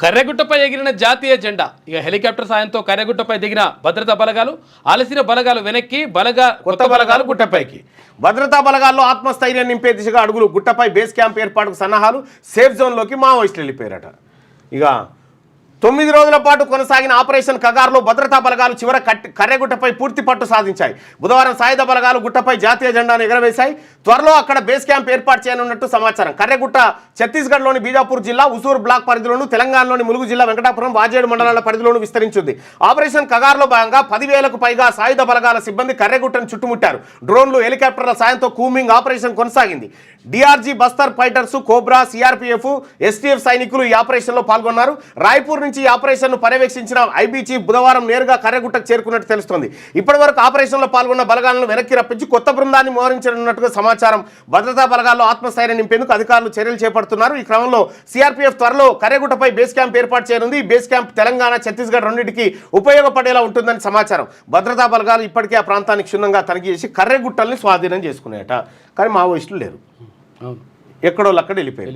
కర్రెగుట్టపై ఎగిరిన జాతీయ జెండా. ఇక హెలికాప్టర్ సాయంతో కర్రెగుట్టపై దిగిన భద్రతా బలగాలు, ఆలసిన బలగాలు వెనక్కి, కొత్త బలగాలు గుట్టపైకి. భద్రతా బలగాల్లో ఆత్మస్థైర్యం నింపే దిశగా అడుగులు. గుట్టపై బేస్ క్యాంప్ ఏర్పాటుకు సన్నాహాలు. సేఫ్ జోన్లోకి మావోయిస్టులు వెళ్ళిపోయారట. ఇక 9 రోజుల పాటు కొనసాగిన ఆపరేషన్ కగార్లో భద్రతా బలగాలు చివర కర్రెగుట్టపై పూర్తి పట్టు సాధించాయి. బుధవారం సాయుధ బలగాలు గుట్టపై జాతీయ జెండాను ఎగరవేశాయి. త్వరలో అక్కడ బేస్ క్యాంప్ ఏర్పాటు చేయనున్నట్టు సమాచారం. కర్రెగుట్ట ఛత్తీస్గఢ్లోని బీజాపూర్ జిల్లా ఉసూర్ బ్లాక్ పరిధిలోను, తెలంగాణలోని ములుగు జిల్లా వెంకటాపురం, వాజేడు మండలాల పరిధిలోను విస్తరించింది. ఆపరేషన్ కగార్లో భాగంగా 10,000కు పైగా సాయుధ బలగాల సిబ్బంది కర్రెగుట్టను చుట్టుముట్టారు. డ్రోన్లు, హెలికాప్టర్ల సాయంతో కూంబింగ్ ఆపరేషన్ కొనసాగింది. DRG, Bastar fighters, cobra, CRPF, STF సైనికులు ఈ ఆపరేషన్లో పాల్గొన్నారు. రాయ్పూర్ నుంచి ఈ ఆపరేషన్ను పర్యవేక్షించిన ఐబీ చీఫ్ బుధవారం నేరుగా కర్రెగుట్టకు చేరుకున్నట్టు తెలుస్తోంది. ఇప్పటివరకు ఆపరేషన్లో పాల్గొన్న బలగాలను వెనక్కి రప్పించి కొత్త బృందాన్ని మోహరించనున్నట్టుగా సమాచారం. భద్రతా బలగాల్లో ఆత్మస్థైర్యం నింపేందుకు అధికారులు చర్యలు చేపడుతున్నారు. ఈ క్రమంలో సిఆర్పీఎఫ్ త్వరలో కర్రెగుట్టపై బేస్ క్యాంప్ ఏర్పాటు చేయనుంది. ఈ బేస్ క్యాంప్ తెలంగాణ, ఛత్తీస్గఢ్ రెండింటికి ఉపయోగపడేలా ఉంటుందని సమాచారం. భద్రతా బలగాలు ఇప్పటికే ఆ ప్రాంతానికి క్షుణ్ణంగా తనిఖీ చేసి కర్రెగుట్టల్ని స్వాధీనం చేసుకున్నాయట. కానీ మావోయిస్టులు లేరు, ఎక్కడో అక్కడ వెళ్ళిపోయారు.